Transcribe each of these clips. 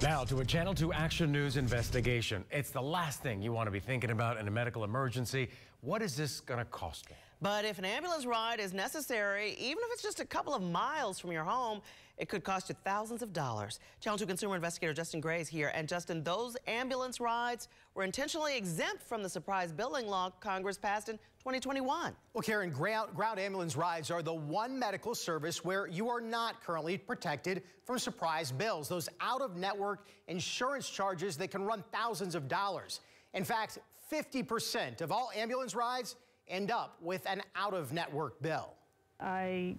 Now to a Channel 2 Action News investigation. It's the last thing you want to be thinking about in a medical emergency. What is this going to cost me? But if an ambulance ride is necessary, even if it's just a couple of miles from your home, it could cost you thousands of dollars. Channel 2 consumer investigator Justin Gray is here. And Justin, those ambulance rides were intentionally exempt from the surprise billing law Congress passed in 2021. Well, Karen, ground ambulance rides are the one medical service where you are not currently protected from surprise bills, those out-of-network insurance charges that can run thousands of dollars. In fact, 50% of all ambulance rides end up with an out-of-network bill. I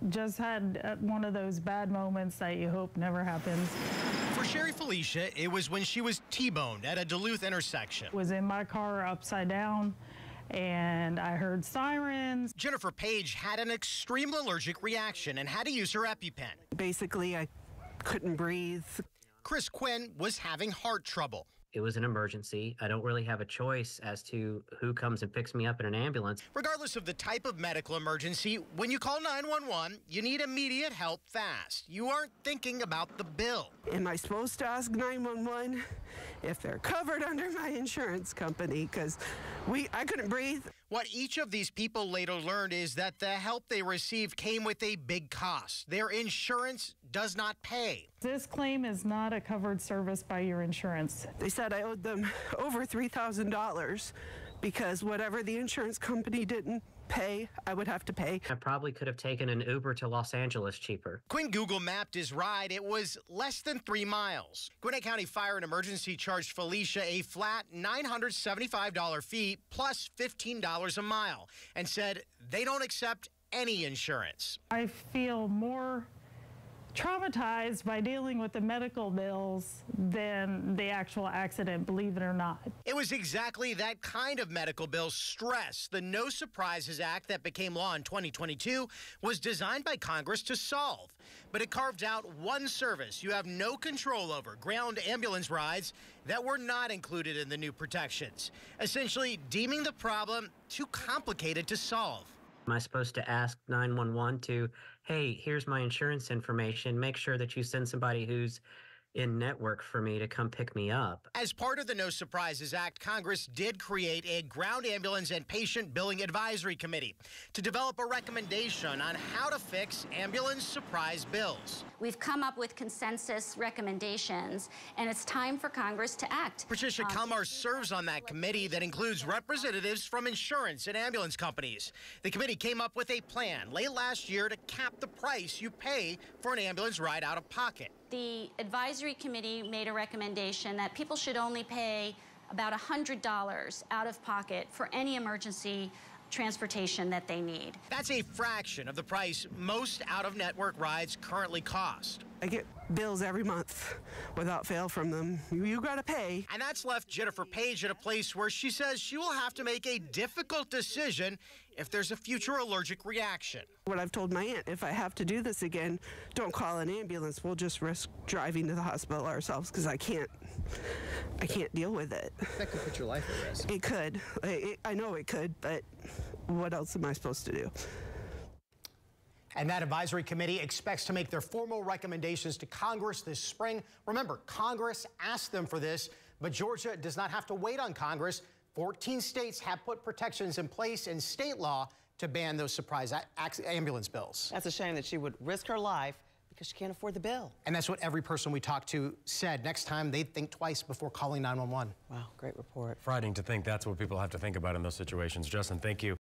just had one of those bad moments that you hope never happens. For Sherry Felicia, it was when she was T-boned at a Duluth intersection. I was in my car upside down, and I heard sirens. Jennifer Page had an extreme allergic reaction and had to use her EpiPen. Basically, I couldn't breathe. Chris Quinn was having heart trouble. It was an emergency. I don't really have a choice as to who comes and picks me up in an ambulance. Regardless of the type of medical emergency, when you call 911, you need immediate help fast. You aren't thinking about the bill. Am I supposed to ask 911 if they're covered under my insurance company? Because I couldn't breathe. What each of these people later learned is that the help they received came with a big cost. Their insurance does not pay. This claim is not a covered service by your insurance. They said I owed them over $3,000 because whatever the insurance company didn't pay, I would have to pay. I probably could have taken an Uber to Los Angeles cheaper. Quinn Google mapped his ride. It was less than 3 miles. Gwinnett County Fire and Emergency charged Felicia a flat $975 fee plus $15 a mile and said they don't accept any insurance. I feel more traumatized by dealing with the medical bills than the actual accident, believe it or not. It was exactly that kind of medical bill stress the No Surprises Act that became law in 2022 was designed by Congress to solve. But it carved out one service you have no control over, ground ambulance rides that were not included in the new protections, essentially deeming the problem too complicated to solve. Am I supposed to ask 911 to, hey, here's my insurance information, make sure that you send somebody who's in network for me to come pick me up? As part of the No Surprises Act, Congress did create a ground ambulance and patient billing advisory committee to develop a recommendation on how to fix ambulance surprise bills. We've come up with consensus recommendations, and it's time for Congress to act. Patricia Kalmar serves on that committee that includes representatives from insurance and ambulance companies. The committee came up with a plan late last year to cap the price you pay for an ambulance ride out of pocket. The advisory committee made a recommendation that people should only pay about $100 out of pocket for any emergency transportation that they need. That's a fraction of the price most out-of-network rides currently cost. I get bills every month without fail from them. You gotta pay. And that's left Jennifer Page at a place where she says she will have to make a difficult decision if there's a future allergic reaction. What I've told my aunt, if I have to do this again, don't call an ambulance. We'll just risk driving to the hospital ourselves because I can't deal with it. That could put your life at risk. It could. I know it could, but what else am I supposed to do? And that advisory committee expects to make their formal recommendations to Congress this spring. Remember, Congress asked them for this, but Georgia does not have to wait on Congress. 14 states have put protections in place in state law to ban those surprise ambulance bills. That's a shame that she would risk her life because she can't afford the bill. And that's what every person we talked to said. Next time, they'd think twice before calling 911. Wow, great report. Frightening to think that's what people have to think about in those situations. Justin, thank you.